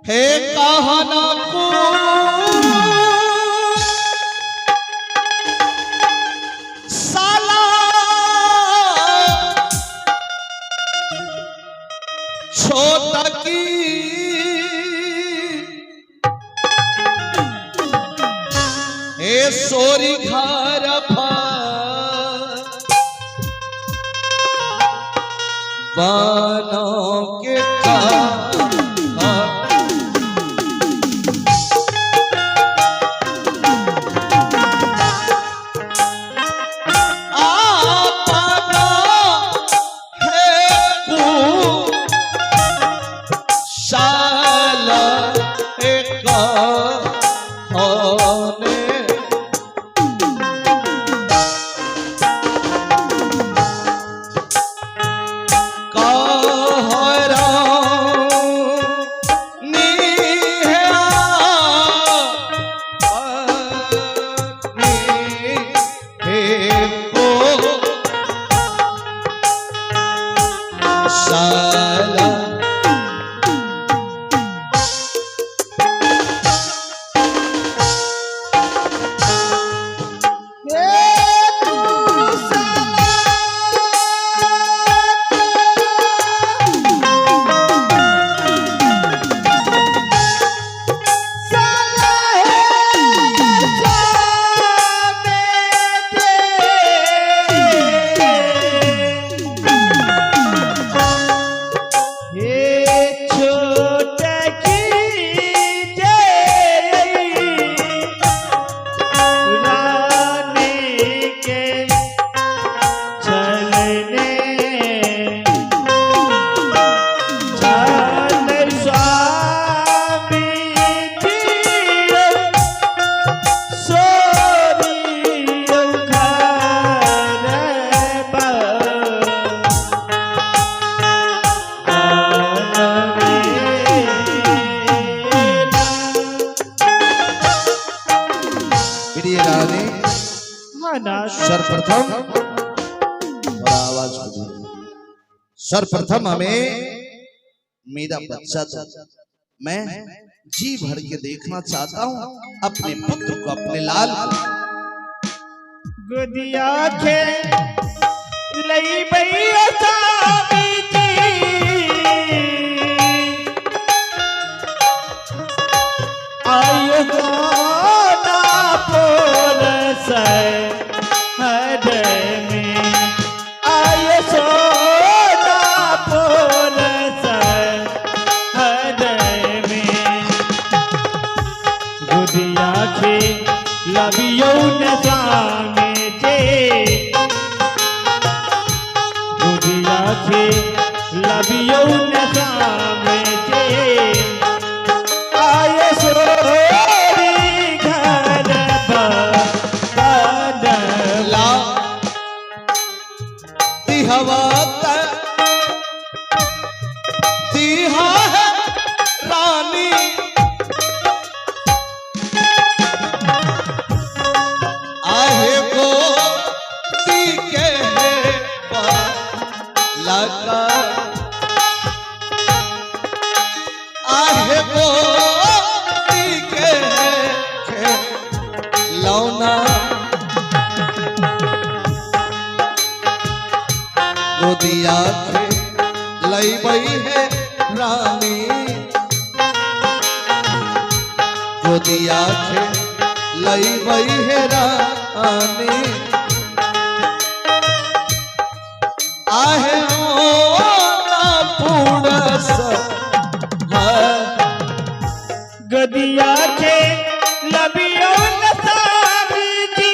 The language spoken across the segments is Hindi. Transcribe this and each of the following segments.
हे कहना को साला छोटा की हे सोरी घर बनो के सर्वप्रथम हमें मेरा बच्चा था, मैं जी भर के देखना चाहता हूँ अपने पुत्र को, अपने लाल गुदिया के लई भैया आयो ना बोल से लवियो न सामे जे गुदिया के लवियो न सामे जे आये सोरी घर बदला ती हवा दिहा है रानी गोदिया के लई बई है रानी, गोदिया के लई बई है रानी आहे ना पूरस गदिया के लबियो न सामी जी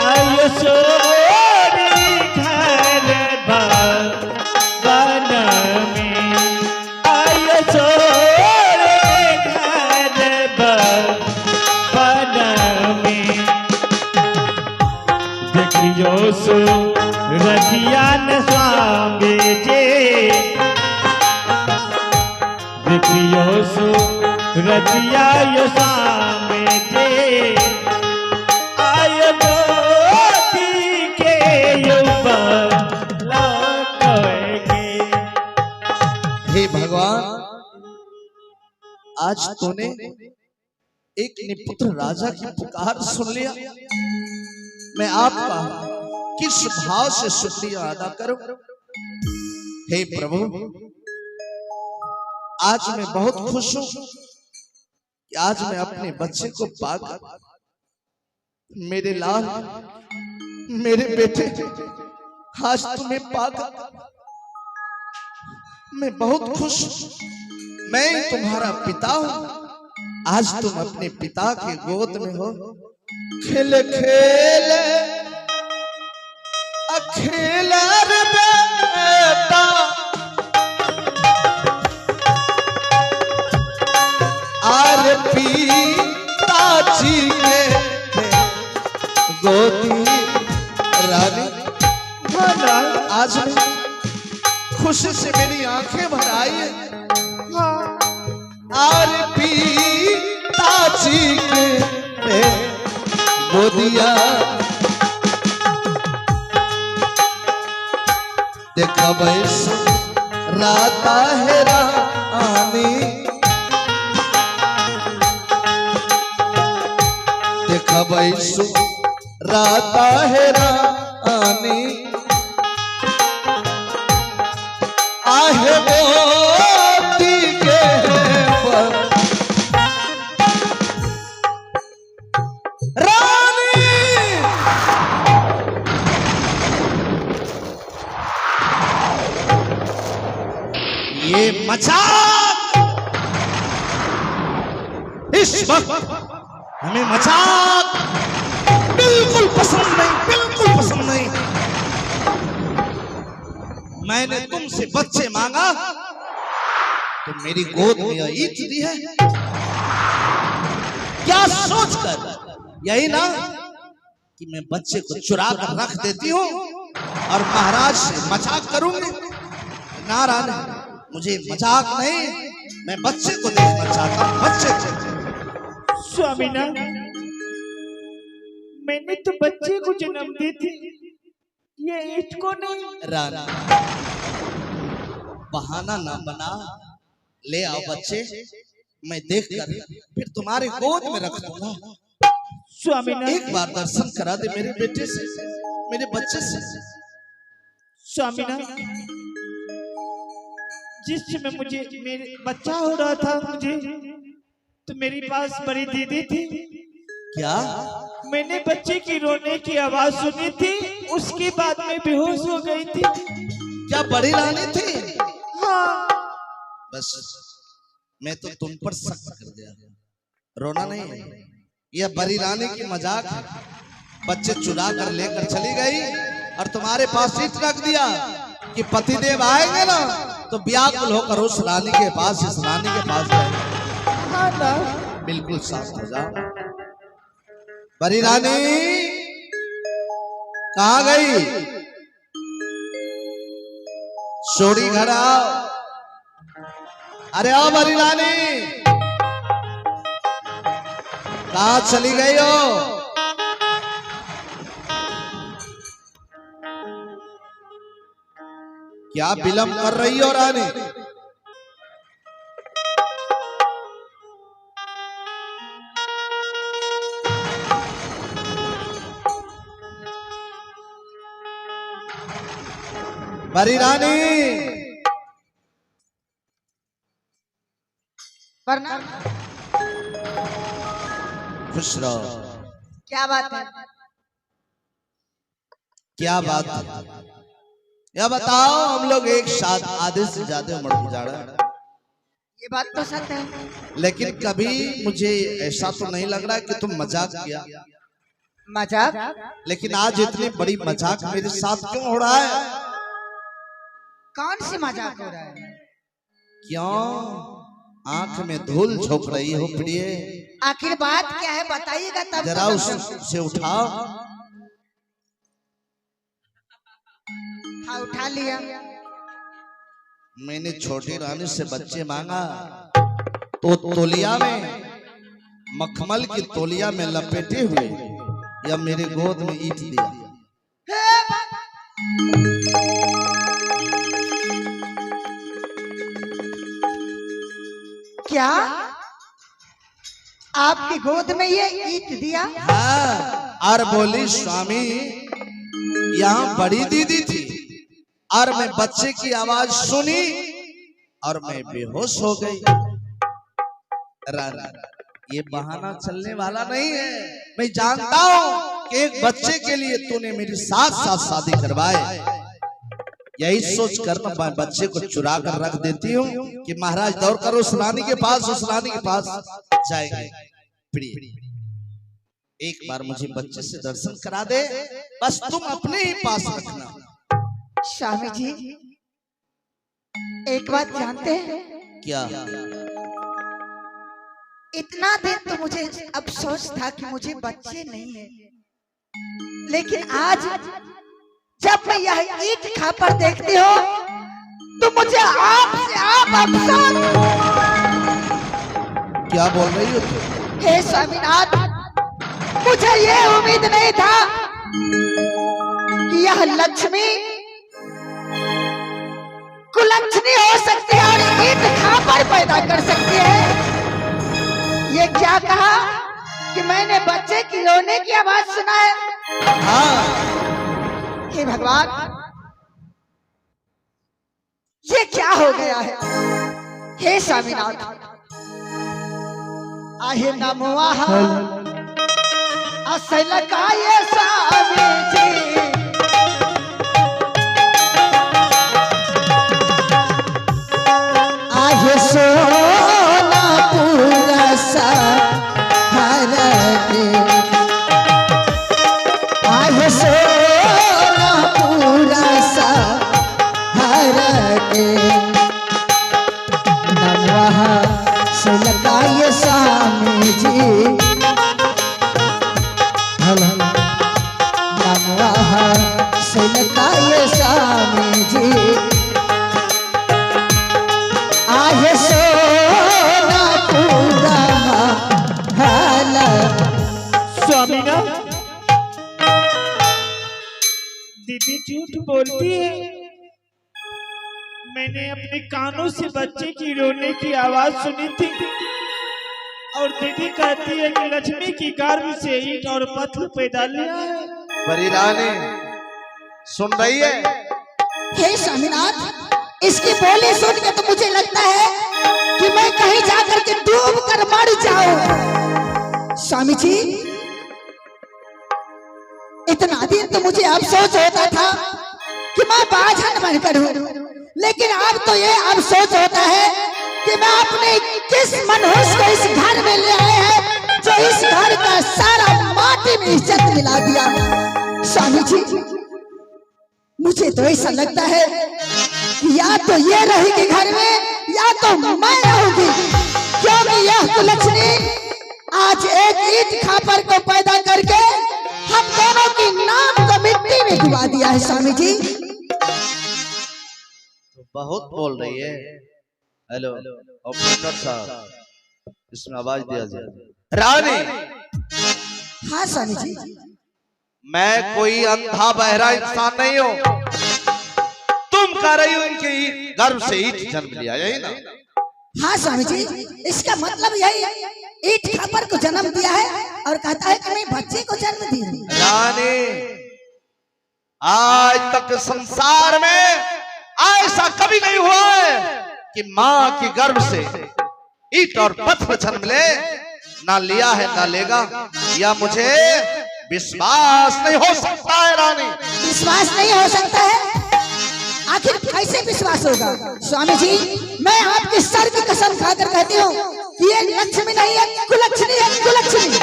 आयो सोरी घर बन में आयो सोरी घर बन में देखियो सो रजिया न स्वामी जे देखियो सो रजिया यो स्वामी जे आयो गोदी के यो लगे आज तूने एक निपुत्र राजा की पुकार सुन लिया। मैं आपका किस भाव से शुक्रिया अदा करूं? हे प्रभु, आज मैं बहुत खुश हूं कि आज मैं अपने बच्चे को पाकर, मेरे लाल, मेरे बेटे, आज तुम्हें पाकर मैं बहुत खुश हूं। मैं तुम्हारा पिता हूं। आज तुम अपने पिता के गोद में हो। खेले खेले अखेला रे बेटा, आर पिताजी के गोदी रानी। आज खुशी से मेरी आंखें भर आई है। आर पिताजी के गोदिया देखा बैस राता है रानी, देखा बैस राता है रानी। आहे मोती के रानी, ये मजाक इस वक्त हमें मजाक बिल्कुल पसंद नहीं, बिल्कुल पसंद नहीं। मैंने तुमसे बच्चे मांगा तो मेरी गोद में ईंट दी है। क्या सोचकर? यही ना कि मैं बच्चे को चुरा कर रख देती हूँ और महाराज से मजाक करूंगी। ना रानी, मुझे मजाक नहीं, मैं बच्चे को देखना चाहता हूँ। बच्चे को। स्वामीना, मैंने तो बच्चे को जन्म दी थी, ये ईंट को नहीं। रानी, बहाना ना बना, ले आओ बच्चे, मैं देखकर फिर तुम्हारे गोद में रख दूंगा। स्वामीना, एक बार दर्शन करा दे मेरे बेटे से, मेरे बच्चे से। स्वामीना, जिस समय मुझे मेरे बच्चा हो रहा था, मुझे तो मेरे पास बड़ी दीदी थी। क्या? मैंने बच्चे की रोने की आवाज सुनी थी, उसके बाद में बेहोश हो गई थी। क्या बड़ी रानी थी? हाँ। बस मैं तो तुम पर शक कर दिया। रोना नहीं है, यह बड़ी रानी की मजाक है। बच्चे चुरा कर लेकर चली गई और तुम्हारे पास ईंट रख दिया कि पतिदेव आएंगे ना तो व्याकुल होकर उस रानी के पास, इस रानी के पास जाएंगे। बिल्कुल शांत हो जाओ। बड़ी रानी कहाँ गई? सोड़ी घर आओ। अरे आओ बड़ी रानी, कहाँ चली गई हो? क्या विलंब कर रही हो रानी? बड़ी रानी, खुश रहो। क्या बात है? क्या बात है? या बताओ, हम लोग एक साथ आधे से ज्यादा उम्र गुजारा। ये बात तो सच है, लेकिन कभी मुझे ऐसा तो नहीं लग रहा कि तुम मजाक किया। मजाक? लेकिन आज इतनी बड़ी मजाक मेरे साथ क्यों हो रहा है? कौन सी मजाक हो रहा है? क्यों आंख में धूल झोंक रही हो प्रिय? आखिर बात क्या है बताइएगा तब। जरा उसे उठाओ। हाँ, उठा लिया। मैंने छोटी रानी से बच्चे मांगा तो तोलिया में, मखमल की तोलिया में लपेटे हुए या मेरे गोद में ईंट दिया। क्या आपकी गोद में ये ईंट दिया? हाँ, और बोली स्वामी यहाँ बड़ी दीदी थी और मैं बच्चे की आवाज सुनी और मैं बेहोश हो गई। रानी, ये बहाना चलने वाला नहीं है। मैं जानता हूँ कि एक बच्चे के लिए तूने मेरी साथ साथ शादी करवाए। यही सोच कर मैं बच्चे को चुरा कर रख देती हूँ कि महाराज दौड़ कर उस रानी के पास जाएंगे। प्रिय, एक बार मुझे बच्चे से दर्शन करा दे, बस तुम अपने ही पास रखना। स्वामी जी, एक बात जानते हैं? क्या? इतना दिन तो मुझे अफसोस था कि मुझे बच्चे नहीं है, लेकिन आज जब मैं यह ईंट खापर देखती हूँ तो मुझे आपसे आप अफसोस। क्या बोल रही हो तुम? हे स्वामीनाथ, मुझे ये उम्मीद नहीं था कि यह लक्ष्मी कुलक्षणी हो सकती है और ईंट खापर पैदा कर सकती है। ये क्या कहा कि मैंने बच्चे की रोने की आवाज सुना है? हाँ। हे भगवान, ये क्या हो गया है? हे स्वामीनाथ, आहे नमः असल का ये स्वामी जी, आहे सोना पूरा सा हर के, आहे सोना पूरा सा हर के, नमः असल का ये स्वामी जी, नमः असल का ये स्वामी जी, आहे सोना पूरा हल। स्वामी ना, दीदी झूठ बोलती है। मैंने अपने कानों से बच्चे की रोने की आवाज सुनी थी और दीदी कहती है कि लक्ष्मी की गर्भ से ईंट और पत्थर पैदा लिया है। बड़ी रानी सुन रही है? हे स्वामीनाथ, इसकी बोली सुन के तो मुझे लगता है कि मैं कहीं जाकर के डूब कर मर जाऊं। स्वामी जी, इतना दिन तो मुझे अफसोस होता था कि मैं बाझन बनकर हूँ, लेकिन अब तो ये अफसोस होता है कि मैं अपने किस मनहूस को इस घर में ले आए हैं जो इस घर का सारा माटी में इज्जत मिला दिया। स्वामी जी, मुझे तो ऐसा लगता है कि या तो ये रहेगी घर में या तो मैं रहूंगी, क्योंकि यह कुलक्षणी आज एक ईंट खापर को पैदा करके हम दोनों की नाम को मिट्टी में डुबा दिया है। स्वामी जी, तो बहुत बोल रही है। हेलो ऑपरेटर साहब, इसमें आवाज दिया जाए। रानी, हाँ स्वामी जी, मैं कोई अंधा बहरा इंसान नहीं हूँ। तुम कह रही हो इनके गर्भ से ईंट जन्म लिया, यही ना? हाँ स्वामी जी, इसका मतलब यही है, ईंट खापर को जन्म दिया है और कहता है कि मैं बच्चे को जन्म दी। रानी, आज तक संसार में ऐसा कभी नहीं हुआ है कि माँ की गर्भ से ईंट और पत्थर जन्म ले। ना लिया है ना लेगा, या मुझे विश्वास नहीं हो सकता है। रानी, विश्वास नहीं हो सकता है? आखिर कैसे विश्वास होगा? स्वामी जी, मैं आपके सर की कसम खाकर कहती हूँ कि ये लक्ष्मी नहीं है, कुलक्षणी है, कुलक्षणी।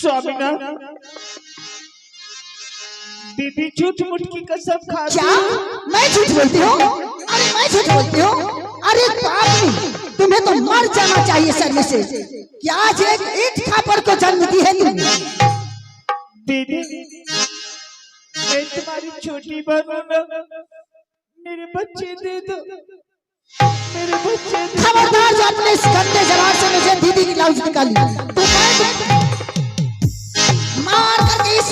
स्वामी ना, दीदी झूठ मूठ की कसम खा। क्या मैं झूठ बोलती हूँ? अरे मैं झूठ बोलती हूँ? अरे पापी, तुम्हें तो मर जाना चाहिए शर्म से कि आज एक ईंट खापर को जन्म दी है तुमने। दीदी, मैं तुम्हारी छोटी बहन हूं, मेरे बच्चे दे दो, मेरे बच्चे दे। खबरदार जो अपने इस गंदे जवाब से मुझे दीदी की लाउज निकाली, तो मार करके इस